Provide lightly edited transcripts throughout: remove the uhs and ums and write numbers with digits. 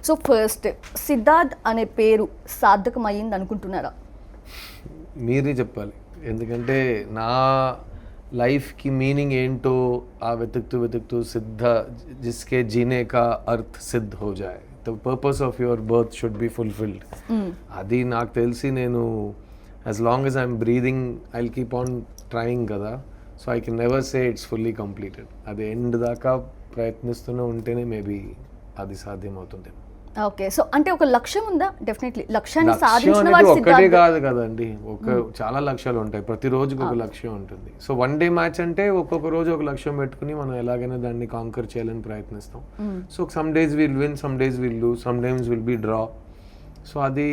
So first Siddharth అనే పేరు సార్థకమయ్యింది అనుకుంటున్నారా? మీరే చెప్పాలి, ఎందుకంటే నా లైఫ్కి మీనింగ్ ఏంటో ఆ వెతుకుతూ సిద్ధ జిస్కే జీనే కా అర్థ్ సిద్ధ హో జాయ్, the purpose of your birth should be fulfilled. అది నాకు తెలిసి నేను as long as I'm breathing I will keep on trying కదా. So I can never say it's fully completed. అది ఎండ్ దాకా ప్రయత్నిస్తూనే ఉంటేనే మేబీ అది సాధ్యమవుతుంది. ఓకే, సో అంటే ఒక లక్ష్యం ఉందా? డెఫినెట్లీ లక్ష్యాన్ని లక్ష్యం సాధించిన అనేది వాడు ఒక్కటే సిద్ధార్థ్. కాదు కదండి, చాలా లక్ష్యాలు ఉంటాయి, ప్రతి రోజుకి ఒక లక్ష్యం ఉంటుంది. సో వన్ డే మ్యాచ్ అంటే ఒక్కొక్క రోజు ఒక లక్ష్యం పెట్టుకుని మనం ఎలాగైనా దాన్ని కాంకర్ చేయాలని ప్రయత్నిస్తాం. So some days will win, some days will lose, some times will be draw. So అది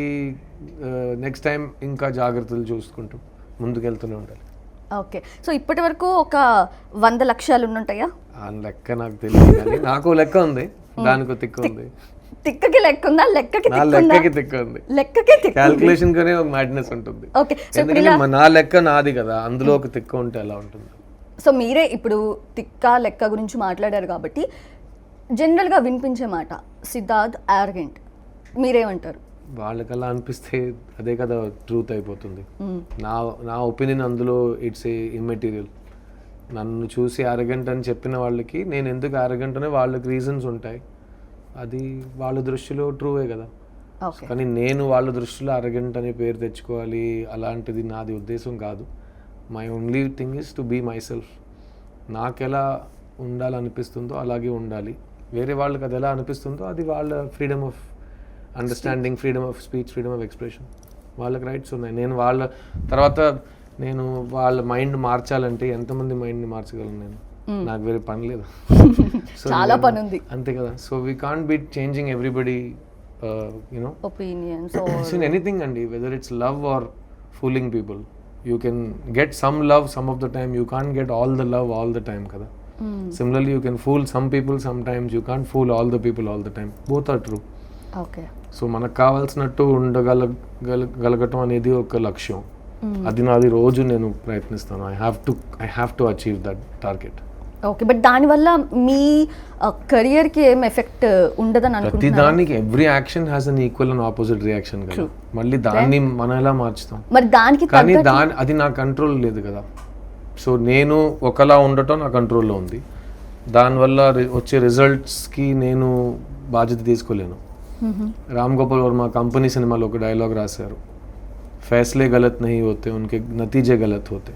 నెక్స్ట్ టైం ఇంకా జాగ్రత్తలు చూసుకుంటూ ముందుకెళ్తూనే ఉండాలి. ఓకే, సో ఇప్పటి వరకు ఒక 100 లక్ష్యాలు ఉంటాయా? ఆ లెక్క నాకు తెలియదు, కానీ నాకు లెక్క ఉంది, దానికి తిక్క ఉంది. తిక్కకి లెక్క ఉందా? లెక్కకి నా లెక్కకి తిక్క ఉంది, లెక్కకి తిక్క. క్యాల్కులేషన్ కనే ఒక మ్యాడ్నెస్ ఉంటుంది. ఓకే, సో ఎందుకంటే నా లెక్క నాది కదా, అందులో ఒక తిక్క ఉంటే ఎలా ఉంటుంది. సో మీరే ఇప్పుడు తిక్క లెక్క గురించి మాట్లాడారు కాబట్టి జనరల్గా వినిపించే మాట సిద్ధార్థ్ యారగెంట్, మీరేమంటారు? వాళ్ళకల్లా అనిపిస్తే అదే కదా ట్రూత్ అయిపోతుంది. నా ఒపీనియన్ అందులో ఇట్స్ ఏ ఇమ్మెటీరియల్. నన్ను చూసి అరగంట అని చెప్పిన వాళ్ళకి నేను ఎందుకు అరగంట అనే వాళ్ళకి రీజన్స్ ఉంటాయి, అది వాళ్ళ దృష్టిలో ట్రూవే కదా. కానీ నేను వాళ్ళ దృష్టిలో అరగంట అనే పేరు తెచ్చుకోవాలి అలాంటిది నాది ఉద్దేశం కాదు. My only thing is to be myself. నాకు ఎలా ఉండాలనిపిస్తుందో అలాగే ఉండాలి. వేరే వాళ్ళకి అది ఎలా అనిపిస్తుందో అది వాళ్ళ freedom of understanding, freedom of speech, freedom of expression, వాళ్ళకి రైట్స్ ఉన్నాయి. నేను వాళ్ళ తర్వాత నేను వాళ్ళ మైండ్ మార్చాలంటే ఎంతమంది మైండ్ని మార్చగలను నేను? నాకు వేరే పని లేదు, చాలా పని ఉంది అంతే కదా. So we can't be changing everybody you know opinions in anything అండి, whether it's love or fooling people. You can get some love some of the time, you can't get all the love all the time కదా. Similarly you can fool some people sometimes, you can't fool all the people all the time. Both are true. Okay, so మనకు కావాల్సినట్టు ఉండగలగటం అనేది ఒక లక్ష్యం. అది నాది, రోజు నేను ప్రయత్నిస్తాను. I have to achieve that target. Okay, but దానివల్ల మీ కెరియర్కి ఏం ఎఫెక్ట్ ఉండదని ప్రతి అనుకుంటున్నారా? దానికి every action has an equal and opposite reaction కదా. మళ్ళీ దాన్ని మనం ఎలా మార్చుతాం? మరి దానికి కానీ అది నా కంట్రోల్ లేదు కదా. సో నేను ఒకలా ఉండటం నా కంట్రోల్లో ఉంది, దానివల్ల వచ్చే రిజల్ట్స్కి నేను బాధ్యత తీసుకోలేను. రామ్ గోపాల్ వర్మ కంపెనీ సినిమాలో ఒక డైలాగ్ రాశారు, ఫైస్లే గలత్ నహీ హోతే ఉన్కే నతీజే గలత్ హోతే.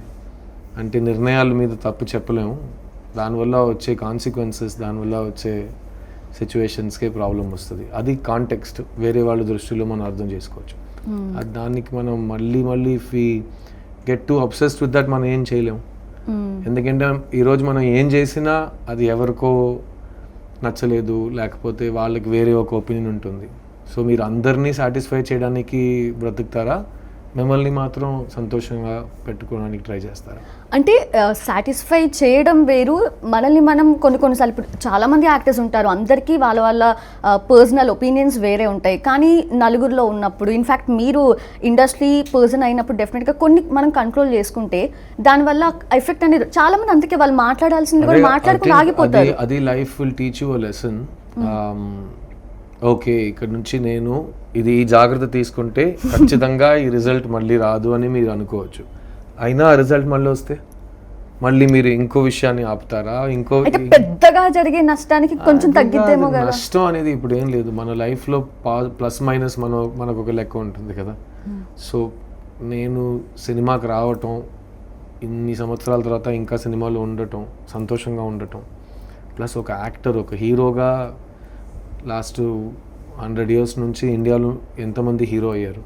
అంటే నిర్ణయాల మీద తప్పు చెప్పలేము, దానివల్ల వచ్చే కాన్సిక్వెన్సెస్, దానివల్ల వచ్చే సిచ్యువేషన్స్కే ప్రాబ్లం వస్తుంది. అది కాంటెక్స్ట్, వేరే వాళ్ళ దృష్టిలో మనం అర్థం చేసుకోవచ్చు. అది దానికి మనం మళ్ళీ if we get to obsessed with that మనం ఏం చేయలేము. ఎందుకంటే ఈరోజు మనం ఏం చేసినా అది ఎవరికో నచ్చలేదు, లేకపోతే వాళ్ళకి వేరే ఒక ఒపీనియన్ ఉంటుంది. సో మీరు అందరినీ సాటిస్ఫై చేయడానికి బ్రతుకుతారా, మిమ్మల్ని మాత్రం సంతోషంగా పెట్టుకోవడానికి ట్రై చేస్తారా? అంటే సాటిస్ఫై చేయడం వేరు, మనల్ని మనం కొన్నిసార్లు ఇప్పుడు చాలామంది యాక్టర్స్ ఉంటారు, అందరికీ వాళ్ళ పర్సనల్ ఒపీనియన్స్ వేరే ఉంటాయి. కానీ నలుగురిలో ఉన్నప్పుడు, ఇన్ఫ్యాక్ట్ మీరు ఇండస్ట్రీ పర్సన్ అయినప్పుడు డెఫినెట్గా కొన్ని మనం కంట్రోల్ చేసుకుంటే దానివల్ల ఎఫెక్ట్ అనేది చాలామంది, అందుకే వాళ్ళు మాట్లాడాల్సింది కూడా మాట్లాడుకుని ఆగిపోతారు. అది life will teach you a lesson. Okay, ఇక్కడ నుంచి నేను ఈ జాగ్రత్త తీసుకుంటే ఖచ్చితంగా ఈ రిజల్ట్ మళ్ళీ రాదు అని మీరు అనుకోవచ్చు. అయినా ఆ రిజల్ట్ మళ్ళీ వస్తే మళ్ళీ మీరు ఇంకో విషయాన్ని ఆపుతారా? ఇంకో పెద్దగా జరిగే నష్టానికి కొంచెం తగ్గిద్దేమో కదా. నష్టం అనేది ఇప్పుడు ఏం లేదు, మన లైఫ్లో ప్లస్ మైనస్ మనకు ఒక లెక్క ఉంటుంది కదా. సో నేను సినిమాకి రావటం, ఇన్ని సంవత్సరాల తర్వాత ఇంకా సినిమాలో ఉండటం, సంతోషంగా ఉండటం, ప్లస్ ఒక యాక్టర్, ఒక హీరోగా లాస్ట్ 100 years నుంచి ఇండియాలో ఎంతమంది హీరో అయ్యారు?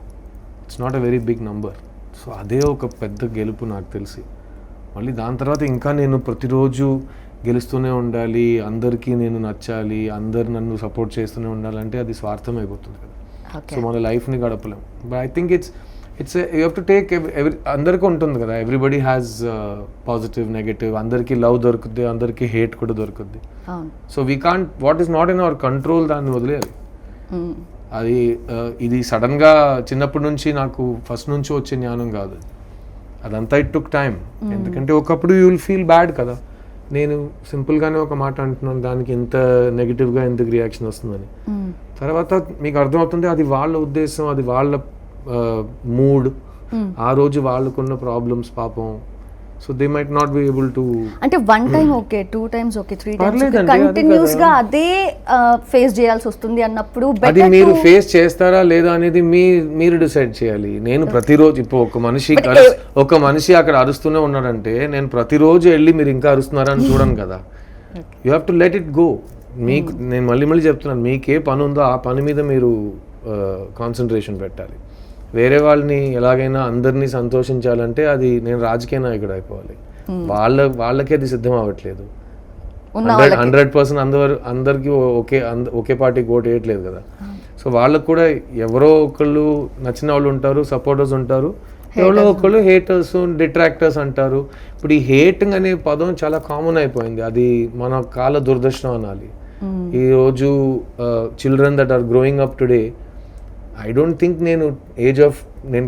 It's not a very big number. So అదే ఒక పెద్ద గెలుపు నాకు తెలిసి. మళ్ళీ దాని తర్వాత ఇంకా నేను ప్రతిరోజు గెలుస్తూనే ఉండాలి, అందరికీ నేను నచ్చాలి, అందరు నన్ను సపోర్ట్ చేస్తూనే ఉండాలంటే అది స్వార్థం అయిపోతుంది కదా. సో మన లైఫ్ని గడపలేం. But I think it's you have to take అందరికీ ఉంటుంది కదా, ఎవ్రీబడి హ్యాస్ పాజిటివ్ నెగటివ్, అందరికీ లవ్ దొరుకుద్ది, అందరికీ హేట్ కూడా దొరుకుద్ది. So we can't, what is not in our control దాన్ని వదిలేయాలి. అది ఇది సడన్గా చిన్నప్పటి నుంచి నాకు ఫస్ట్ నుంచి వచ్చే జ్ఞానం కాదు, అదంతా ఇట్ టుక్ టైం. ఎందుకంటే ఒకప్పుడు యూ విల్ ఫీల్ బ్యాడ్ కదా, నేను సింపుల్గానే ఒక మాట అంటున్నాను, దానికి ఇంత నెగిటివ్గా ఎందుకు రియాక్షన్ వస్తుందని. తర్వాత మీకు అర్థమవుతుంది అది వాళ్ళ ఉద్దేశం, అది వాళ్ళ మూడ్, ఆ రోజు వాళ్ళకున్న ప్రాబ్లమ్స్ పాపం. So they might not be able to. అంటే 1 time okay, 2 times okay, 3 times పర్లేదండి, అది కంటిన్యూస్ కదా. గా అదే ఫేస్ చేయాల్సి వస్తుంది అన్నప్పుడు అది మీరు ఫేస్ చేస్తారా లేదా అనేది మీరు డిసైడ్ చేయాలి. నేను ప్రతిరోజు ఇప్పుడు ఒక మనిషి అక్కడ అరుస్తూనే ఉన్నాడంటే నేను ప్రతిరోజు వెళ్ళి మీరు ఇంకా అరుస్తున్నారా అని చూడను కదా. You have to let it go. మీకు నేను మళ్ళీ చెప్తున్నాను, మీకే పని ఉందో ఆ పని మీద మీరు కాన్సన్ట్రేషన్ పెట్టాలి. వేరే వాళ్ళని ఎలాగైనా అందరినీ సంతోషించాలంటే అది నేను రాజకీయ నాయకుడు అయిపోవాలి. వాళ్ళకే అది సిద్ధం అవ్వట్లేదు. 100% అందరికీ ఒకే పార్టీకి ఓటు వేయట్లేదు కదా. సో వాళ్ళకు కూడా ఎవరో ఒకళ్ళు నచ్చిన వాళ్ళు ఉంటారు, సపోర్టర్స్ ఉంటారు, ఎవరో ఒకళ్ళు హేటర్స్, డిట్రాక్టర్స్ అంటారు. ఇప్పుడు ఈ హేటింగ్ అనే పదం చాలా కామన్ అయిపోయింది. అది మన కాల దురదృష్టం అనాలి. ఈరోజు children that are growing up today, I don't think నేను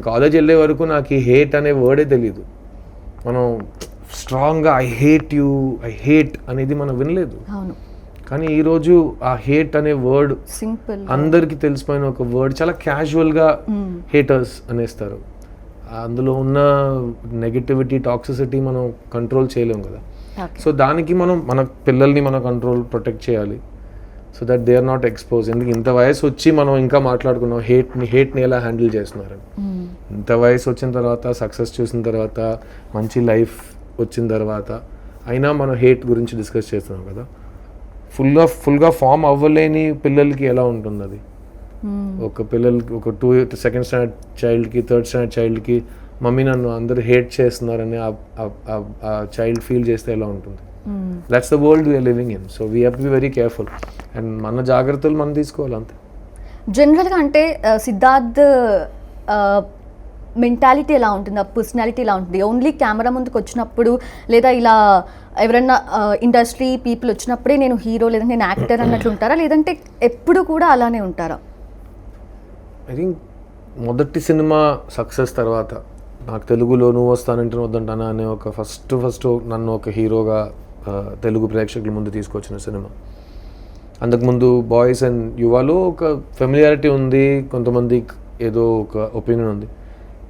కాలేజ్ వెళ్ళే వరకు నాకు ఈ హేట్ అనే వర్డే తెలీదు. మనం స్ట్రాంగ్గా ఐ హేట్ అనేది మనం వినలేదు. కానీ ఈరోజు ఆ హేట్ అనే వర్డ్ సింపుల్ అందరికీ తెలిసిపోయిన ఒక వర్డ్. చాలా క్యాజువల్గా హేటర్స్ అనేస్తారు. అందులో ఉన్న నెగటివిటీ, టాక్సిసిటీ మనం కంట్రోల్ చేయలేము కదా. సో దానికి మన పిల్లల్ని ప్రొటెక్ట్ చేయాలి. So that they are not expose. ఎందుకు ఇంత వయసు వచ్చి మనం ఇంకా మాట్లాడుకున్నాం హేట్ని ఎలా హ్యాండిల్ చేస్తున్నారు. ఇంత వయసు వచ్చిన తర్వాత, సక్సెస్ చూసిన తర్వాత, మంచి లైఫ్ వచ్చిన తర్వాత అయినా మనం హేట్ గురించి డిస్కస్ చేస్తున్నాం కదా. ఫుల్గా ఫామ్ అవ్వలేని పిల్లలకి ఎలా ఉంటుంది అది. ఒక 2nd standard చైల్డ్కి, 3rd standard చైల్డ్కి మమ్మీ నన్ను అందరూ హేట్ చేస్తున్నారని ఆ చైల్డ్ ఫీల్ చేస్తే ఎలా ఉంటుంది. That's the world we are living in. So we have to be very careful and మన జాగ్రత్తలు మనం తీసుకోవాలి అంతే. జనరల్గా అంటే సిద్ధార్థ్ మెంటాలిటీ ఎలా ఉంటుంది, ఆ పర్సనాలిటీ ఎలా ఉంటుంది? ఓన్లీ కెమెరా ముందుకు వచ్చినప్పుడు లేదా ఇలా ఎవరన్నా ఇండస్ట్రీ పీపుల్ వచ్చినప్పుడే నేను హీరో లేదా నేను యాక్టర్ అన్నట్లు ఉంటారా, లేదంటే ఎప్పుడు కూడా అలానే ఉంటారా? ఐ థింక్ మొదటి సినిమా సక్సెస్ తర్వాత నాకు తెలుగులో నువ్వు వస్తానంటే వద్దంటానా అనే ఒక ఫస్ట్ నన్ను ఒక హీరోగా తెలుగు ప్రేక్షకుల ముందు తీసుకొచ్చిన సినిమా. అంతకుముందు బాయ్స్ అండ్ యువాలో ఒక ఫెమిలియారిటీ ఉంది, కొంతమంది ఏదో ఒక ఒపీనియన్ ఉంది.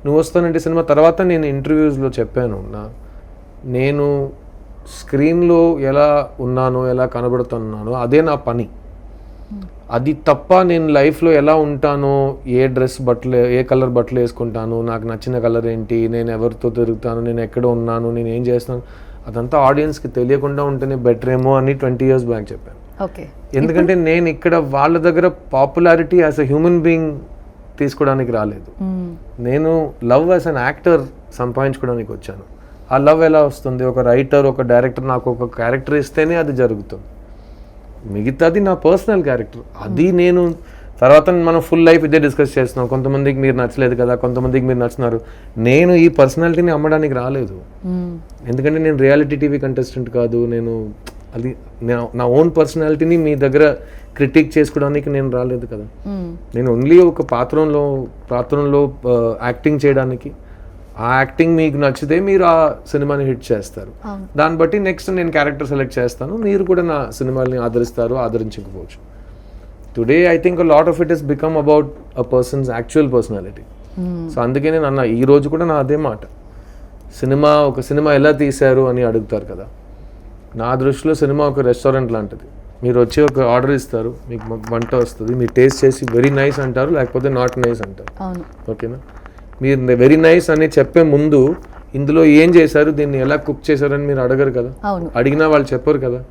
నువ్వు వస్తానంటే సినిమా తర్వాత నేను ఇంటర్వ్యూస్లో చెప్పాను, నేను స్క్రీన్లో ఎలా ఉన్నానో, ఎలా కనబడుతున్నానో అదే నా పని. అది తప్ప నేను లైఫ్లో ఎలా ఉంటానో, ఏ కలర్ బట్టలు వేసుకుంటాను, నాకు నచ్చిన కలర్ ఏంటి, నేను ఎవరితో తిరుగుతాను, నేను ఎక్కడ ఉన్నాను, నేను ఏం చేస్తాను, అదంతా ఆడియన్స్కి తెలియకుండా ఉంటేనే బెటర్ ఏమో అని 20 years బ్యాక్ చెప్పాను. ఎందుకంటే నేను ఇక్కడ వాళ్ళ దగ్గర popularity as a human being తీసుకోవడానికి రాలేదు. నేను లవ్ యాజ్ అన్ యాక్టర్ సంపాదించుకోవడానికి వచ్చాను. ఆ లవ్ ఎలా వస్తుంది? ఒక రైటర్, ఒక డైరెక్టర్ నాకు ఒక క్యారెక్టర్ ఇస్తేనే అది జరుగుతుంది. మిగతాది నా పర్సనల్ క్యారెక్టర్. అది నేను తర్వాత మనం ఫుల్ లైఫ్ ఇదే డిస్కస్ చేస్తున్నాం. కొంతమందికి మీరు నచ్చలేదు కదా, కొంతమందికి మీరు నచ్చున్నారు. నేను ఈ పర్సనాలిటీని అమ్మడానికి రాలేదు. ఎందుకంటే నేను రియాలిటీ టీవీ కంటెస్టెంట్ కాదు. అది నా ఓన్ పర్సనాలిటీని మీ దగ్గర క్రిటిక్ చేసుకోవడానికి నేను రాలేదు కదా. నేను ఓన్లీ ఒక పాత్రంలో యాక్టింగ్ చేయడానికి. ఆ యాక్టింగ్ మీకు నచ్చితే మీరు ఆ సినిమాని హిట్ చేస్తారు. దాన్ని బట్టి నెక్స్ట్ నేను క్యారెక్టర్ సెలెక్ట్ చేస్తాను, మీరు కూడా నా సినిమాని ఆదరిస్తారు, ఆదరించకపోవచ్చు. Today I think a lot of it is become about a persons actual personality. So అందుకే నేను ఈ రోజు కూడా నా అదే మాట, ఒక సినిమా ఎలా తీశారు అని అడుగుతారు కదా. నా దృష్టిలో సినిమా ఒక రెస్టారెంట్ లాంటిది. మీరు వచ్చి ఒక ఆర్డర్ ఇస్తారు, మీకు వంట వస్తుంది, మీరు టేస్ట్ చేసి వెరీ నైస్ అంటారు, లేకపోతే నాట్ నైస్ అంటారు. ఓకేనా? మీరు వెరీ నైస్ అని చెప్పే ముందు ఇందులో ఏం చేశారు, దీన్ని ఎలా కుక్ చేశారని మీరు అడగరు కదా. అడిగినా వాళ్ళు చెప్పరు కదా,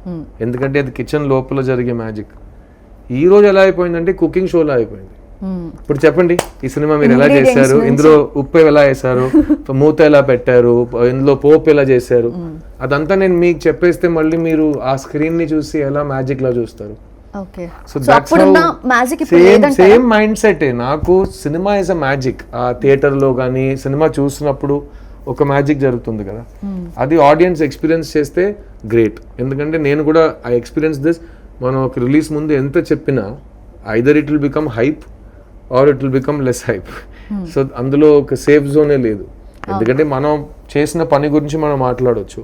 ఎందుకంటే అది కిచెన్ లోపల జరిగే మ్యాజిక్. ఈ రోజు ఎలా అయిపోయిందంటే కుకింగ్ షోలో అయిపోయింది. ఇప్పుడు చెప్పండి, ఈ సినిమా మీరు ఎలా చేశారు, ఇందులో ఉప్పు ఎలా వేశారు, మూత ఎలా పెట్టారు, ఇందులో పోపు ఎలా చేశారు, అదంతా నేను మీకు చెప్పేస్తే మళ్ళీ మీరు ఆ స్క్రీన్ ని చూసి ఎలా మ్యాజిక్ లా చూస్తారు. So that's same mind set. నాకు సినిమా ఇస్ అ మ్యాజిక్. ఆ థియేటర్ లో కానీ సినిమా చూసినప్పుడు ఒక మ్యాజిక్ జరుగుతుంది కదా, అది ఆడియన్స్ ఎక్స్పీరియన్స్ చేస్తే గ్రేట్. ఎందుకంటే నేను కూడా ఐ ఎక్స్పీరియన్స్ దిస్. మనం ఒక రిలీజ్ ముందు ఎంత చెప్పినా either it will become hype or it will become less hype. So అందులో ఒక సేఫ్ జోనే లేదు. ఎందుకంటే మనం చేసిన పని గురించి మనం మాట్లాడవచ్చు,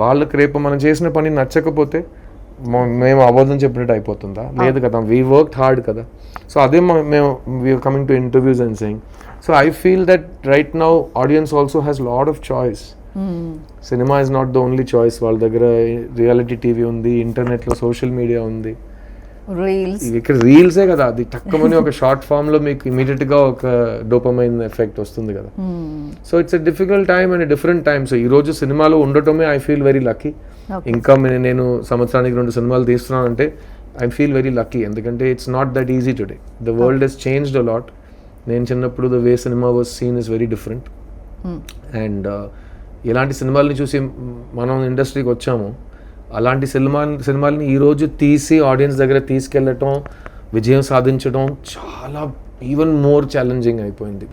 వాళ్ళకి రేపు మనం చేసిన పని నచ్చకపోతే మేము అబద్ధం చెప్పినట్టు అయిపోతుందా? లేదు కదా, వీ వర్క్ హార్డ్ కదా. సో అదే మేము we are coming to interviews and saying. So I feel that right now audience also has lot of choice. Cinema is not the only choice. వాళ్ళ దగ్గర రియాలిటీ టీవీ ఉంది, ఇంటర్నెట్లో సోషల్ మీడియా ఉంది, reels. ఇక్కడ రీల్సే కదా, అది తక్కువని ఒక షార్ట్ ఫామ్ లో మీకు ఇమీడియట్ గా ఒక డోపమైన్ ఎఫెక్ట్ వస్తుంది కదా. So it's a difficult time and different time. So ఈ రోజు సినిమాలో ఉండటమే ఐ ఫీల్ వెరీ లక్కీ. ఇంకా నేను సంవత్సరానికి 2 సినిమాలు తీస్తున్నాను అంటే ఐ ఫీల్ వెరీ లక్కీ. ఎందుకంటే it's not that easy today. The world has changed a lot. నేను చిన్నప్పుడు the way cinema was scene is very different. And ఇలాంటి సినిమాలని చూసి మనం ఇండస్ట్రీకి వచ్చాము. అలాంటి సినిమాలని ఈరోజు తీసి ఆడియన్స్ దగ్గర తీసుకెళ్ళటం, విజయం సాధించడం చాలా ఈవెన్ మోర్ ఛాలెంజింగ్ అయిపోయింది.